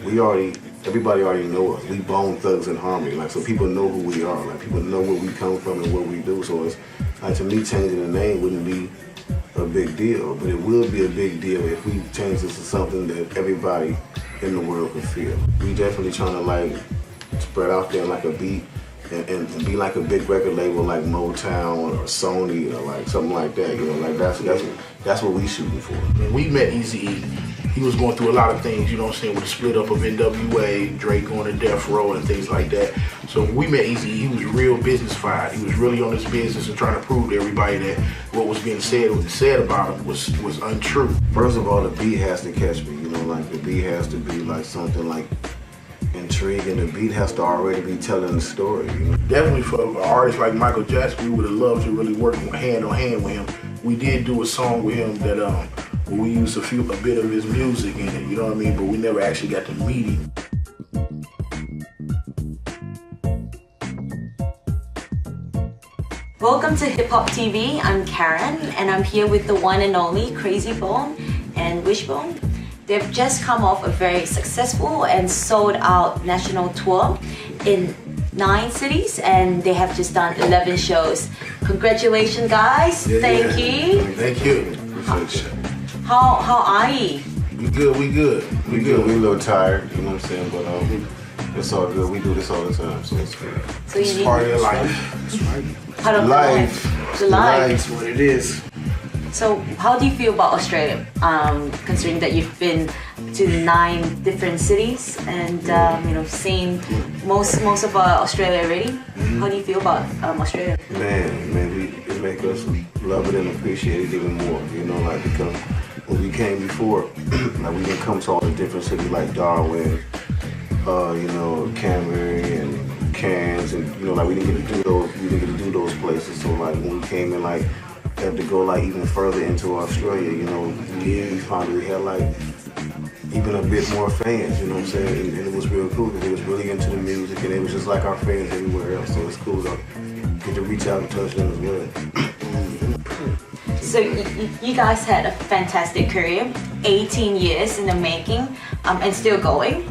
everybody already know us. We Bone Thugs in Harmony, like, so people know who we are. Like, people know where we come from and what we do. So it's like, to me, changing the name wouldn't be a big deal, but it will be a big deal if we change this to something that everybody in the world can feel. We definitely trying to like spread out there like a beat and be like a big record label like Motown or Sony or like something like that. You know, like that's what we shooting for. When we met Eazy-E, he was going through a lot of things, you know what I'm saying, with the split up of NWA, Drake going to Death Row and things like that. So when we met Eazy-E, he was real business-fied. He was really on his business and trying to prove to everybody that what was being said about him was untrue. First of all, the beat has to catch me, you know, like the beat has to be like something like intriguing. The beat has to already be telling the story, you know? Definitely for an artist like Michael Jackson, we would have loved to really work hand on hand with him. We did do a song with him that we used a bit of his music in it, you know what I mean? But we never actually got to meet him. Welcome to Hip Hop TV. I'm Karen, and I'm here with the one and only Crazy Bone and Wishbone. They've just come off a very successful and sold out national tour in 9 cities, and they have just done 11 shows. Congratulations, guys. Thank you. Thank you. How are you? We good. We good. We a little tired, you know what I'm saying? But it's all good. We do this all the time, so it's good. So it's part of life. That's right. Part of life. The life. That's what it is. So how do you feel about Australia, considering that you've been to 9 different cities and you know, seen most of Australia already? How do you feel about Australia? Man, it make us love it and appreciate it even more. You know, like, because when we came before, like, we didn't come to all the different cities like Darwin, you know, Canberra and Cairns, and you know, like, we didn't get to do those places. So like, when we came in, like, had to go like even further into Australia, you know, we found we had like even a bit more fans, you know what I'm saying? And it was real cool because they was really into the music, and it was just like our fans everywhere else. So it's cool to get to reach out and touch them as well. So you guys had a fantastic career, 18 years in the making, and still going.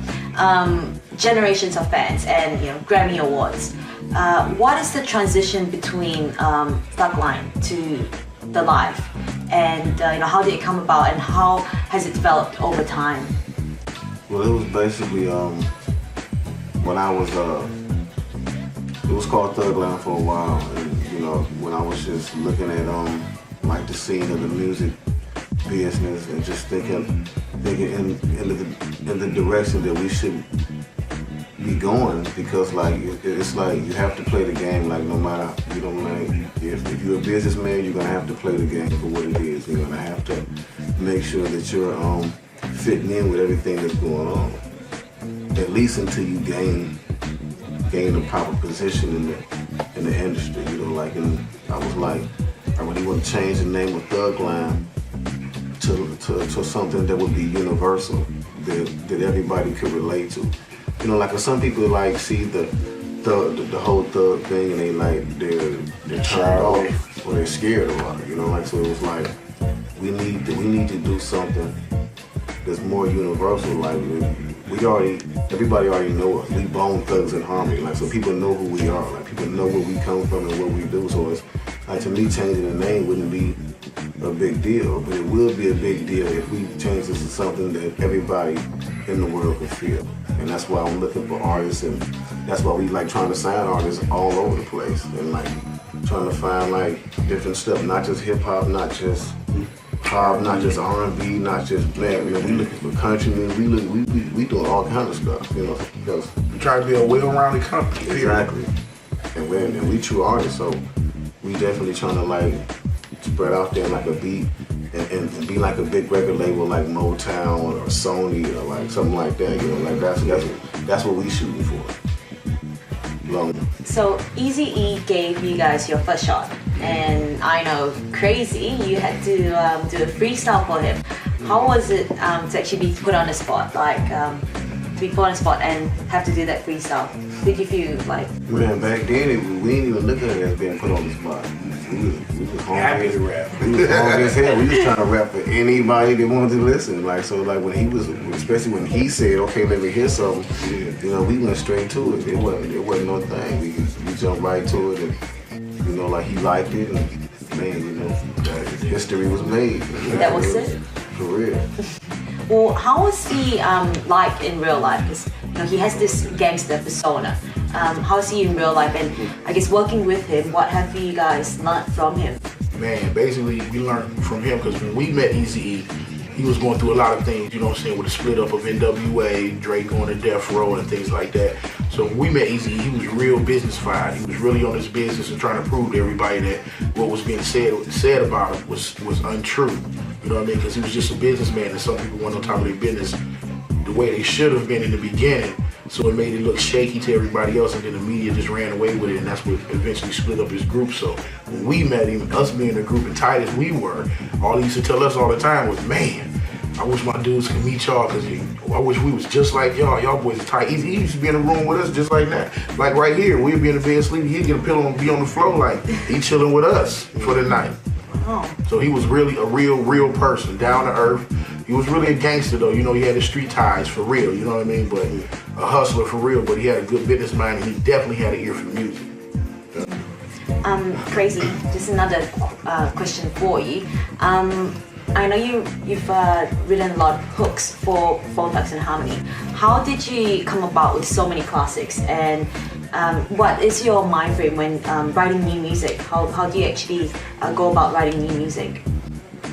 Generations of fans and, you know, Grammy Awards. What is the transition between Thugline to the live, and you know, how did it come about, and how has it developed over time? Well, it was basically when I was it was called Thugline for a while, and you know, when I was just looking at like the scene of the music business and just thinking in the direction that we should be going, because like it's like you have to play the game, like no matter, you know, like if you're a businessman, you're gonna have to play the game for what it is. You're gonna have to make sure that you're fitting in with everything that's going on, at least until you gain the proper position in the industry. You know, like, and I was like, I really want to change the name of Thugline to something that would be universal, that everybody could relate to. You know, like, some people like see the whole thug thing and they're turned off or they're scared about it. You know, like, so it was like we need to do something that's more universal. Like, everybody already know us. We Bone Thugs in Harmony. Like, so people know who we are. Like, people know where we come from and what we do. So it's like, to me, changing the name wouldn't be a big deal, but it will be a big deal if we change this to something that everybody in the world can feel. And that's why I'm looking for artists, and that's why we like trying to sign artists all over the place, and like trying to find like different stuff, not just hip hop, not just pop, not just R&B, not just, man, you know, we looking for country music, we doing all kind of stuff, you know, because we try to be a well-rounded company. Exactly. And we true artists, so we definitely trying to like spread out there like a beat and be like a big record label like Motown or Sony or like something like that, you know, like that's what we shooting for. Long. So Eazy-E gave you guys your first shot, and I know Crazy, you had to do a freestyle for him. How was it to actually be put on the spot, like to be put on the spot and have to do that freestyle? Did you feel like? Man, back then we didn't even look at it as being put on the spot. We was Happy to hungry. rap. We was hungry as hell. We was trying to rap for anybody that wanted to listen. Like so, like when he was, especially when he said, "Okay, let me hear something," you know, we went straight to it. It wasn't no thing. We jumped right to it, and you know, like he liked it, and man, you know, history was made. That was it. For real. Well, how was he like in real life? Because you know he has this gangster persona. How is he in real life? And I guess working with him, what have you guys learned from him? Man, basically we learned from him because when we met Eazy-E, he was going through a lot of things, you know what I'm saying, with the split up of NWA, Drake going to death row and things like that. So when we met Eazy-E, he was real business-fied. He was really on his business and trying to prove to everybody that what was being said about him was untrue. You know what I mean? Because he was just a businessman and some people weren't on top of their business the way they should have been in the beginning. So it made it look shaky to everybody else, and then the media just ran away with it, and that's what eventually split up his group. So when we met him, us being a group as tight as we were, all he used to tell us all the time was, man, I wish my dudes could meet y'all, because I wish we was just like y'all. Y'all boys are tight. He used to be in the room with us just like that. Like right here, we'd be in the bed sleeping, he'd get a pillow and be on the floor like he chilling with us for the night. Oh. So he was really a real person, down to earth. He was really a gangster though, you know, he had his street ties for real, you know what I mean? But a hustler for real, but he had a good business mind and he definitely had an ear for music. Crazy, just another question for you. I know you've written a lot of hooks for Phone Thugs and Harmony. How did you come about with so many classics, and what is your mind frame when writing new music? How do you actually go about writing new music?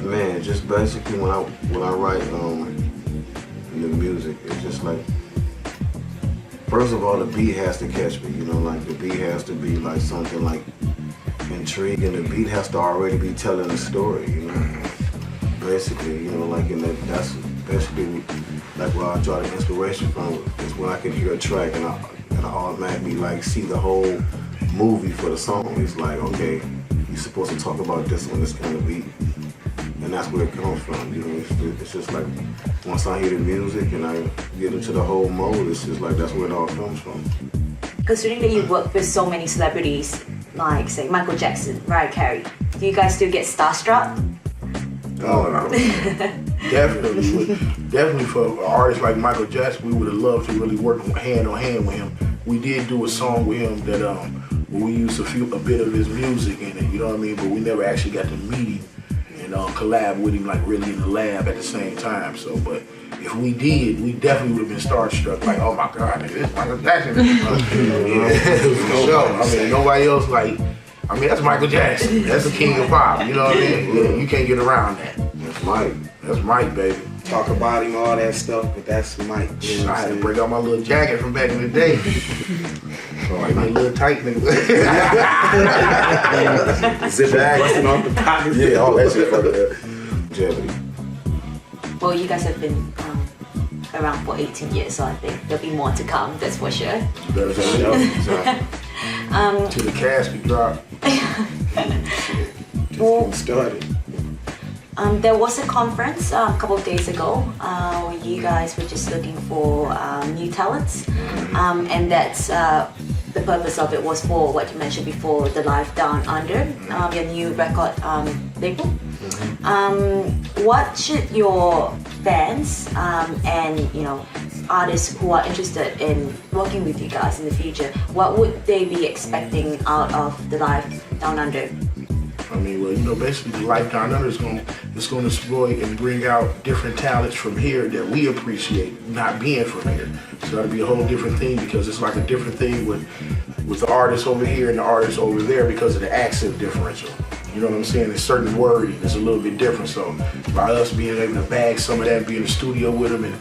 Man, just basically when I write the music, it's just like, first of all, the beat has to catch me. You know, like the beat has to be like something like intriguing. The beat has to already be telling a story. You know, basically, you know, like that's basically like where I draw the inspiration from. Is when I can hear a track and I automatically like see the whole movie for the song. It's like, okay, you're supposed to talk about this on this kind of beat. And that's where it comes from, you know. It's just like once I hear the music and I get into the whole mode, it's just like that's where it all comes from. Considering that you work with so many celebrities, like say Michael Jackson, Mariah Carey, do you guys still get starstruck? Oh, definitely for an artist like Michael Jackson, we would have loved to really work hand on hand with him. We did do a song with him that where we used a bit of his music in it, you know what I mean? But we never actually got to meet him and collab with him like really in the lab at the same time. So, but if we did, we definitely would have been starstruck. Like, oh my God, nigga, this is Michael Jackson. For sure. I mean, nobody else like. I mean, that's Michael Jackson. That's the king of pop. You know what I mean? Yeah, you can't get around that. That's Mike. That's Mike, baby. Talk about him, all that stuff, but that's Mike. You know I had to break out my little jacket from back in the day. So like my little tight nigga. Zip busting off the pockets. Yeah, all that shit for the longevity. Well, you guys have been around for 18 years, so I think there'll be more to come, that's for sure. Better to the casket drop. Well, Started. there was a conference a couple of days ago where you guys were just looking for new talents, and that's the purpose of it was for what you mentioned before, the Life Down Under, your new record label. What should your fans and artists who are interested in working with you guys in the future, what would they be expecting out of the Life Down Under? I mean, well, basically the Life Down Under is going to exploit and bring out different talents from here that we appreciate not being from here. So that'll be a whole different thing because it's like a different thing with the artists over here and the artists over there because of the accent differential. You know what I'm saying? There's certain wording that's a little bit different. So by us being able to bag some of that, be in the studio with them and,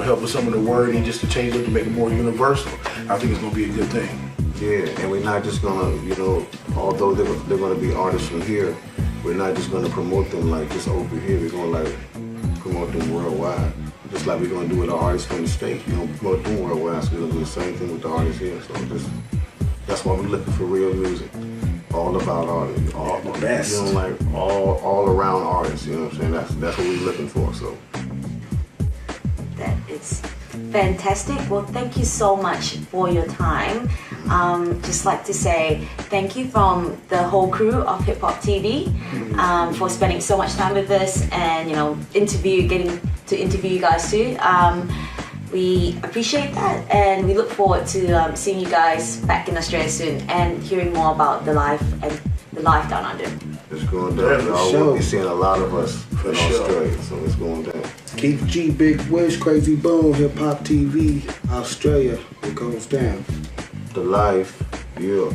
help with some of the wording just to change it to make it more universal, I think it's going to be a good thing. Yeah, and we're not just gonna, although they're gonna be artists from here, we're not just gonna promote them like just over here. We're gonna like promote them worldwide, just like we're gonna do with the artists from the States. We're gonna promote them worldwide. So we're gonna do the same thing with the artists here. So that's why we're looking for real music, all about artists, all the best, like all around artists. You know what I'm saying? That's what we're looking for. So that is Fantastic. Well, thank you so much for your time. Just like to say thank you from the whole crew of Hip Hop TV for spending so much time with us and getting to interview you guys too. We appreciate that, and we look forward to seeing you guys back in Australia soon and hearing more about the life down under. It's going down. Y'all will be seeing a lot of us in Australia, so it's going down. Keith G, Big Wish, Crazy Boom, Hip Hop TV, Australia. It goes down. The life, yeah.